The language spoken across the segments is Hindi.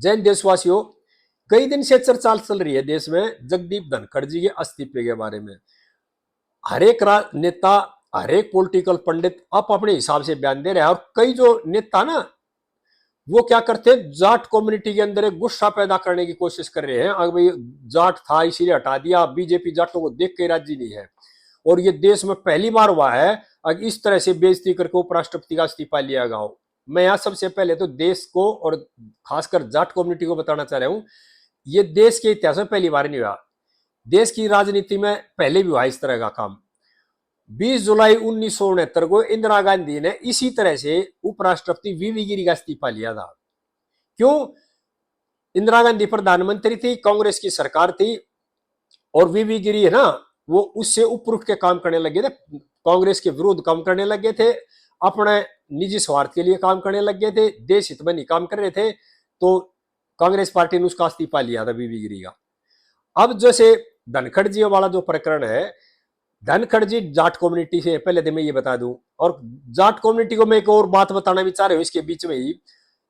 जैन देशवासियों, कई दिन से चर्चा चल रही है देश में जगदीप धनखड़ जी के इस्तीफे के बारे में। हर एक नेता, हर एक पॉलिटिकल पंडित आप अपने हिसाब से बयान दे रहे हैं, और कई जो नेता ना वो क्या करते हैं, जाट कम्युनिटी के अंदर एक गुस्सा पैदा करने की कोशिश कर रहे हैं। अगर भाई जाट था इसीलिए हटा दिया, बीजेपी जाटों को देख के राजी नहीं है। और ये देश में पहली बार हुआ है अगर इस तरह से बेइज्जती करके उपराष्ट्रपति का इस्तीफा लिया गया हो। मैं यहाँ सबसे पहले तो देश को और खासकर जाट कम्युनिटी को बताना चाह रहा हूँ, ये देश के इतिहास में पहली बार नहीं हुआ। देश की राजनीति में पहले भी हुआ इस तरह का काम। 20 जुलाई 1969 को इंदिरा गांधी ने इसी तरह से उपराष्ट्रपति वीवी गिरी का इस्तीफा लिया था। क्यों? इंदिरा गांधी प्रधानमंत्री थी, कांग्रेस की सरकार थी, और वीवी गिरी है ना, वो उससे ऊपर उठ के काम करने लगे थे, कांग्रेस के विरुद्ध काम करने लगे थे, अपने निजी स्वार्थ के लिए काम करने लगे थे, देश हित में नहीं काम कर रहे थे। तो कांग्रेस पार्टी ने उसका इस्तीफा लिया था वीवी गिरी का। अब जैसे धनखड़ जी वाला जो प्रकरण है, धनखड़ जी जाट कम्युनिटी से, पहले तो मैं ये बता दूं, और जाट कम्युनिटी को मैं एक और बात बताना भी चाह रहा हूं इसके बीच में ही।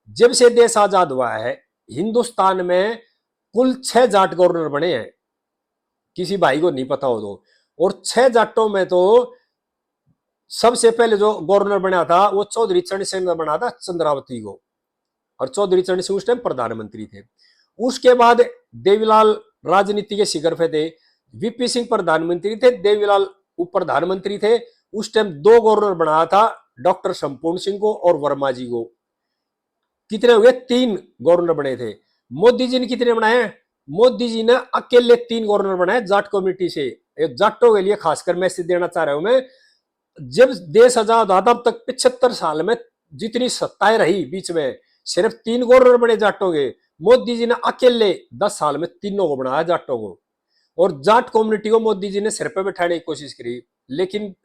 जब से देश आजाद हुआ है हिंदुस्तान में कुल 6 जाट गवर्नर बने हैं, किसी भाई को नहीं पता हो तो। और 6 जाटों में तो सबसे पहले जो गवर्नर बना था वो चौधरी चरण सिंह ने बना था, चंद्रावती को, और चौधरी चरण सिंह उस टाइम प्रधानमंत्री थे। उसके बाद देवीलाल राजनीति के शिखर पे थे, वीपी सिंह प्रधानमंत्री थे, देवीलाल उप प्रधानमंत्री थे। उस टाइम 2 गवर्नर बनाया था, डॉक्टर संपूर्ण सिंह को और वर्मा जी को। कितने हुए? 3 गवर्नर बने थे। मोदी जी ने कितने बनाए? मोदी जी ने अकेले 3 गवर्नर बनाए जाट कम्युनिटी से। एक जाटों के लिए खासकर मैसेज देना चाह रहा हूं मैं, जब देश आजाद हुआ तब तक 75 साल में जितनी सत्ताएं रही बीच में, सिर्फ 3 गवर्नर बने जाटों के। मोदी जी ने अकेले 10 साल में तीनों को बनाया जाटों को, और जाट कम्युनिटी को मोदी जी ने सिर पे बैठाने की कोशिश करी। लेकिन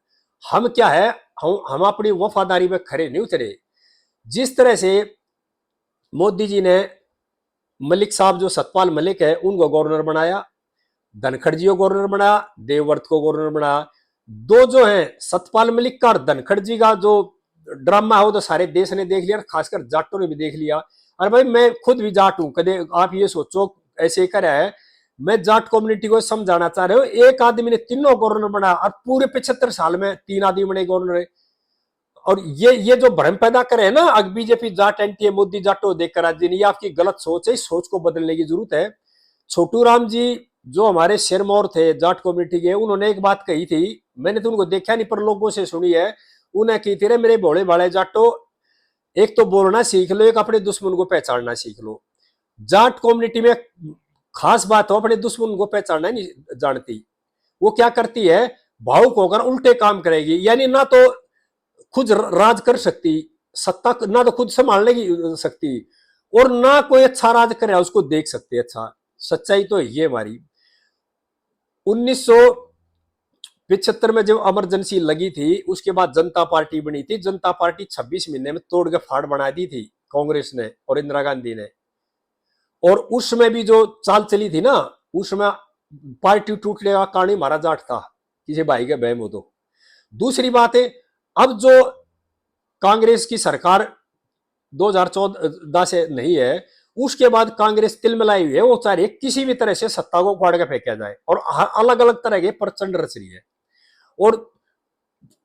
हम क्या है, हम अपनी वफादारी में खरे नहीं उतरे। जिस तरह से मोदी जी ने मलिक साहब, जो सतपाल मलिक है, उनको गवर्नर बनाया, धनखड़ जी को गवर्नर बनाया, देवव्रत को गवर्नर बनाया। 2 जो है सतपाल मलिक का और धनखड़ जी का जो ड्रामा है वो तो सारे देश ने देख लिया, खासकर जाटों ने भी देख लिया। अरे भाई मैं खुद भी जाट हूं, कदे आप ये सोचो ऐसे ही करा है। मैं जाट कम्युनिटी को समझाना चाह रहा हूँ, एक आदमी ने तीनों गवर्नर बनाया और पूरे 75 साल में 3 आदमी बने गवर्नर। और ये जो भ्रम पैदा करे ना, अब बीजेपी जाट एंटी है, मोदी जाटो देखकर राज्य नहीं, ये आपकी गलत सोच है, इस सोच को बदलने की जरूरत है। छोटू राम जी जो हमारे सिरमौर थे जाट कम्युनिटी के, उन्होंने एक बात कही थी, मैंने तो उनको देखा नहीं पर लोगों से सुनी है। उन्हें कही थी, रे मेरे भोले भाले जाटो, एक तो बोलना सीख लो, एक अपने दुश्मन को पहचानना सीख लो। जाट कम्युनिटी में खास बात हो, अपने दुश्मन को पहचानना नहीं जानती। वो क्या करती है, भावुक होकर उल्टे काम करेगी, यानी ना तो खुद राज कर सकती, सत्ता ना तो खुद संभालने की सकती, और ना कोई अच्छा राज करे उसको देख सकते। अच्छा सच्चाई तो ये हमारी 1975 में जब इमरजेंसी लगी थी, उसके बाद जनता पार्टी बनी थी। जनता पार्टी 26 महीने में तोड़ के फाड़ बना दी थी कांग्रेस ने और इंदिरा गांधी ने। और उसमें भी जो चाल चली थी ना, उसमें पार्टी टूटने का कारण ही हमारा जाट था, किसी भाई के बहम हो तो। दूसरी बात है, अब जो कांग्रेस की सरकार 2014 से नहीं है, उसके बाद कांग्रेस तिलमिलाई हुई है, वो चाह रही है किसी भी तरह से सत्ता को उखाड़ के फेंका जाए, और अलग अलग तरह के प्रचंड रच रही है, और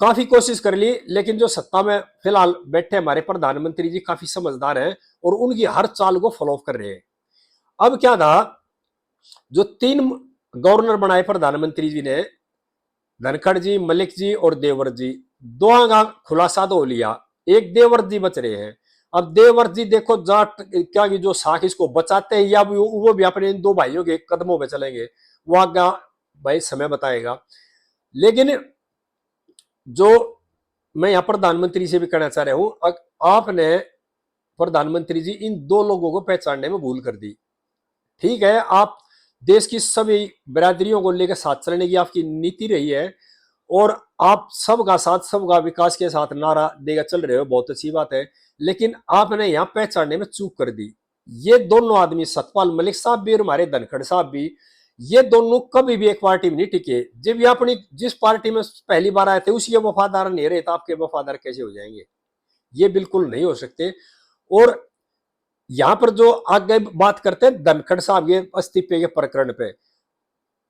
काफी कोशिश कर ली। लेकिन जो सत्ता में फिलहाल बैठे हमारे प्रधानमंत्री जी काफी समझदार हैं और उनकी हर चाल को फॉलो कर रहे हैं। अब क्या था, जो 3 गवर्नर बनाए प्रधानमंत्री जी ने, धनखड़ जी, मलिक जी और देवव्रत जी, 2 का खुलासा तो हो लिया, एक देवव्रत जी बच रहे हैं। अब देवव्रत जी देखो जाट क्या की जो साख इसको बचाते हैं, या वो भी अपने इन 2 भाइयों के कदमों पे चलेंगे, वो आगे भाई समय बताएगा। लेकिन जो मैं यहां प्रधानमंत्री से भी कहना चाह रहा हूं, आपने प्रधानमंत्री जी इन 2 लोगों को पहचानने में भूल कर दी। ठीक है, आप देश की सभी बिरादरियों को लेकर साथ चलने की आपकी नीति रही है, और आप सबका साथ सबका विकास के साथ नारा देकर चल रहे हो, बहुत अच्छी बात है। लेकिन आपने यहां पहचानने में चूक कर दी। ये दोनों आदमी, सतपाल मलिक साहब भी और हमारे धनखड़ साहब भी, ये दोनों कभी भी एक पार्टी में नहीं टिके। जब ये अपनी जिस पार्टी में पहली बार आए थे उसी के वफादार नहीं रहे, तो आपके वफादार कैसे हो जाएंगे? ये बिल्कुल नहीं हो सकते। और यहां पर जो आगे बात करते हैं धनखड़ साहब के इस्तीफे के प्रकरण पे,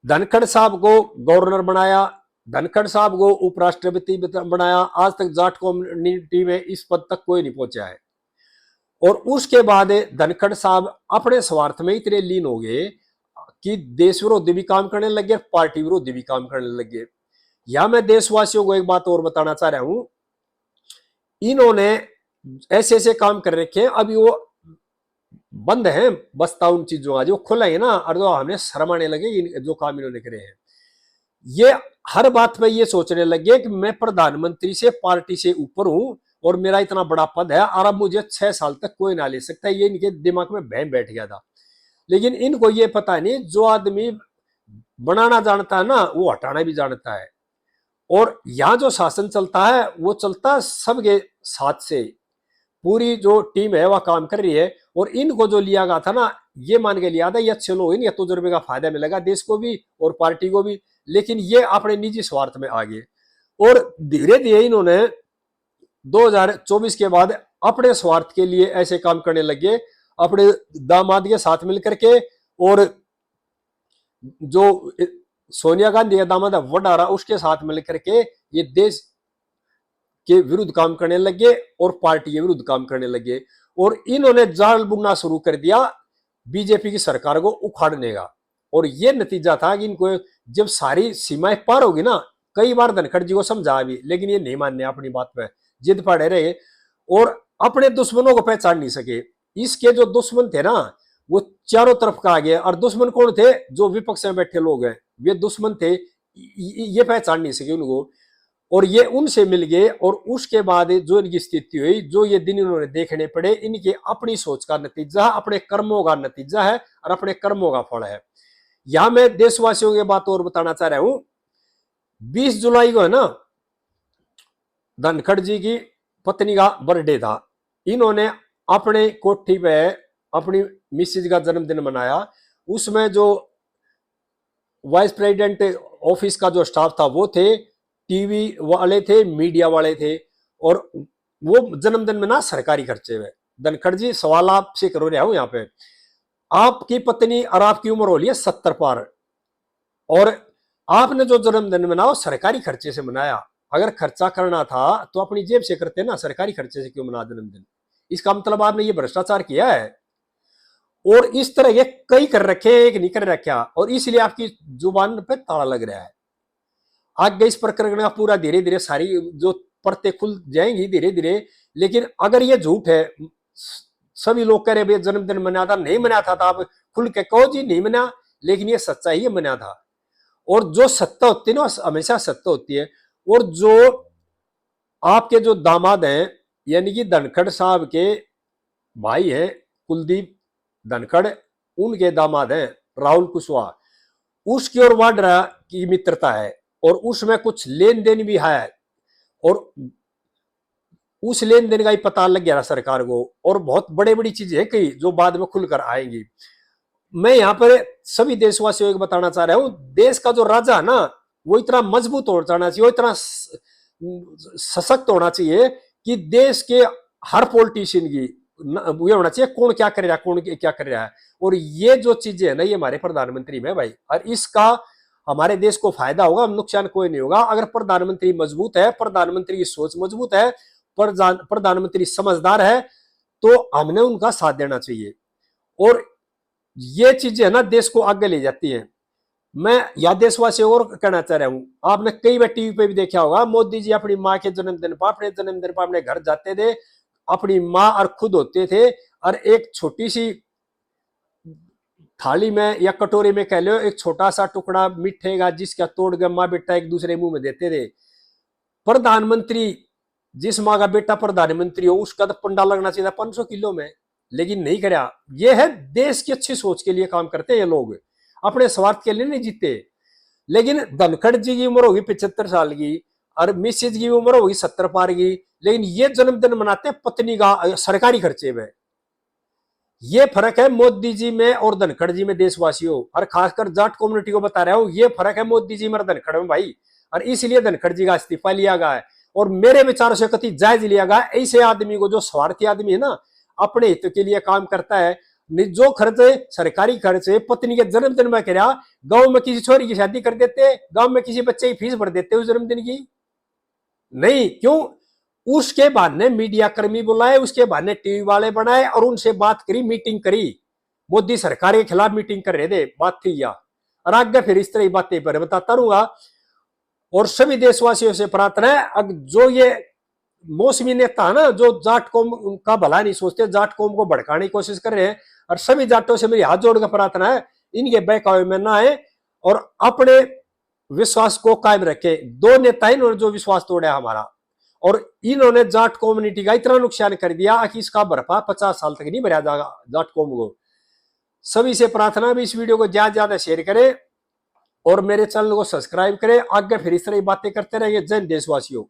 धनखड़ साहब को गवर्नर बनाया, धनखड़ साहब को उपराष्ट्रपति बनाया, आज तक जाट कम्युनिटी में इस पद तक कोई नहीं पहुंचा है। और उसके बाद धनखड़ साहब अपने स्वार्थ में इतने लीन हो गए कि देश विरोधी भी काम करने लगे, पार्टी विरोधी भी काम करने लगे। या मैं देशवासियों को एक बात और बताना चाह रहा हूं, इन्होंने ऐसे ऐसे काम कर रखे हैं, अभी वो बंद है बस्ता उन चीजों का, जो खुला है ना, और जो हमने शर्म आने लगे जो काम इन्होंने करे हैं। ये हर बात में ये सोचने लगे कि मैं प्रधानमंत्री से पार्टी से ऊपर हूं और मेरा इतना बड़ा पद है और अब मुझे 6 साल तक कोई ना ले सकता, ये इनके दिमाग में बहम बैठ गया था। लेकिन इनको ये पता नहीं, जो आदमी बनाना जानता है ना, वो हटाना भी जानता है। और यहां जो शासन चलता है वो चलता सबके साथ से, पूरी जो टीम है वह काम कर रही है। और इनको जो लिया गया था ना, ये मान के लिया था ये अच्छे लोग, इनके तजुर्बे का फायदा मिलेगा देश को भी और पार्टी को भी, लेकिन ये अपने निजी स्वार्थ में आ गए। और धीरे धीरे इन्होंने 2024 के बाद अपने स्वार्थ के लिए ऐसे काम करने लगे, अपने दामाद के साथ मिलकर के। और जो सोनिया गांधी का दामाद है वडारा, उसके साथ मिलकर के ये देश के विरुद्ध काम करने लगे और पार्टी के विरुद्ध काम करने लगे। और इन्होंने जाल बुनना शुरू कर दिया बीजेपी की सरकार को उखाड़ने का। और ये नतीजा था कि इनको जब सारी सीमाएं पार होगी ना, कई बार धनखड़ जी को समझा भी, लेकिन ये नहीं मानने अपनी बात पे, जिद पड़े रहे और अपने दुश्मनों को पहचान नहीं सके। इसके जो दुश्मन थे ना, वो चारों तरफ का आ गए। और दुश्मन कौन थे? जो विपक्ष में बैठे लोग हैं, वे दुश्मन थे, ये पहचान नहीं सके उनको। और ये उनसे मिल गए। और उसके बाद जो इनकी स्थिति हुई, जो ये दिन इन्होंने देखने पड़े, इनकी अपनी सोच का नतीजा, अपने कर्मों का नतीजा है और अपने कर्मों का फल है। यहां मैं देशवासियों की बात और बताना चाह रहा हूं, 20 जुलाई को है ना, धनखड़ जी की पत्नी का बर्थडे था। इन्होंने अपने कोठी पे अपनी मिसेज का जन्मदिन मनाया। उसमें जो वाइस प्रेसिडेंट ऑफिस का जो स्टाफ था वो थे, टीवी वाले थे, मीडिया वाले थे। और वो जन्मदिन में ना सरकारी खर्चे हुए। धनखड़ जी सवाल आपसे करो रहा हूं यहाँ पे, आपकी पत्नी और आपकी उम्र हो रही है 70 पार, और आपने जो जन्मदिन मनाओ सरकारी खर्चे से मनाया। अगर खर्चा करना था तो अपनी जेब से करते ना, सरकारी खर्चे से क्यों मना जन्मदिन? इसका मतलब आपने ये भ्रष्टाचार किया है। और इस तरह ये कई कर रखे, एक नहीं कर रखा, और इसलिए आपकी जुबान पे ताला लग रहा है। आगे इस प्रकरण का पूरा धीरे धीरे सारी जो परतें खुल जाएंगी धीरे धीरे। लेकिन अगर ये झूठ है, सभी लोग कह रहे भाई जन्मदिन मनाया था, नहीं मनाया था, तो आप खुल के कहो जी नहीं मना, लेकिन ये सच्चाई है, मनाया था। और जो सत्ता होती है ना, हमेशा सत्ता होती है। और जो आपके जो दामाद हैं, यानी कि धनखड़ साहब के भाई हैं कुलदीप धनखड़, उनके दामाद हैं राहुल कुशवाहा, उसकी और वाड्रा की मित्रता है और उसमें कुछ लेन देन भी है। और उस लेन देन का ही पता लग गया सरकार को। और बहुत बड़े बड़ी चीजें हैं कई जो बाद में खुलकर आएंगी। मैं यहाँ पर सभी देशवासियों को बताना चाह रहा हूं, देश का जो राजा है ना, वो इतना मजबूत हो जाना चाहिए, वो इतना सशक्त होना चाहिए कि देश के हर पॉलिटिशियन की ये होना चाहिए कौन क्या कर रहा है, कौन क्या कर रहा है। और ये जो चीजें है ना, ये हमारे प्रधानमंत्री में भाई, और इसका हमारे देश को फायदा होगा, नुकसान कोई नहीं होगा। अगर प्रधानमंत्री मजबूत है, प्रधानमंत्री की सोच मजबूत है, प्रधानमंत्री समझदार है, तो हमने उनका साथ देना चाहिए। और ये चीजें है ना देश को आगे ले जाती हैं। मैं या देशवासियों और कहना चाह रहा हूं, आपने कई बार टीवी पे भी देखा होगा, मोदी जी अपनी माँ के जन्मदिन पर, अपने जन्मदिन पर अपने घर जाते थे, अपनी माँ और खुद होते थे, और एक छोटी सी थाली में या कटोरी में कह लो, एक छोटा सा टुकड़ा मिठे का जिसका तोड़ के माँ बेटा एक दूसरे मुंह में देते थे। प्रधानमंत्री, जिस माँ का बेटा प्रधानमंत्री हो, उसका तो पंडा लगना चाहिए 500 किलो में, लेकिन नहीं कराया। ये है देश की अच्छी सोच के लिए काम करते हैं ये लोग, अपने स्वार्थ के लिए नहीं जीते। लेकिन धनखड़ जी की उम्र होगी 75 साल की और मिसेज की उम्र होगी 70 पार की, लेकिन ये जन्मदिन मनाते हैं पत्नी का सरकारी खर्चे में। ये फर्क है मोदी जी में और धनखड़ जी में देशवासियों, और खासकर जाट कम्युनिटी को बता रहा हूं, ये फर्क है मोदी जी में और धनखड़ में भाई। और इसलिए धनखड़ जी का इस्तीफा लिया गया है, और मेरे विचारों से कति जायज लिया गया। ऐसे आदमी को, जो स्वार्थी आदमी है ना, अपने हित के लिए काम करता है। जो खर्च सरकारी खर्च पत्नी के जन्मदिन में करा, गांव में किसी छोरी की शादी कर देते, गांव में किसी बच्चे की फीस भर देते उस जन्मदिन की? नहीं, क्यों? उसके बाद ने मीडिया कर्मी बुलाए, उसके बाद ने टीवी वाले बनाए और उनसे बात करी, मीटिंग करी, मोदी सरकार के खिलाफ मीटिंग कर रहे थे, बात थी या। और आगे फिर इस तरह की बातें पर बताता रहूंगा। और सभी देशवासियों से प्रार्थना है, अब जो ये मौसमी नेता है ना, जो जाट कौम का भला नहीं सोचते, जाट कौम को भड़काने की कोशिश कर रहे हैं, और सभी जाटों से मेरी हाथ जोड़कर प्रार्थना है, इनके बहकावे में ना आए और अपने विश्वास को कायम रखे। दो नेता इन्होंने जो विश्वास तोड़ा हमारा, और इन्होंने जाट कम्युनिटी का इतना नुकसान कर दिया कि इसका भरपा 50 साल तक नहीं भरा जाएगा जाट कौम को। सभी से प्रार्थना भी इस वीडियो को ज्यादा ज्यादा शेयर करें और मेरे चैनल को सब्सक्राइब करें। आगे फिर इस तरह की बातें करते रहेंगे। जय देशवासियों।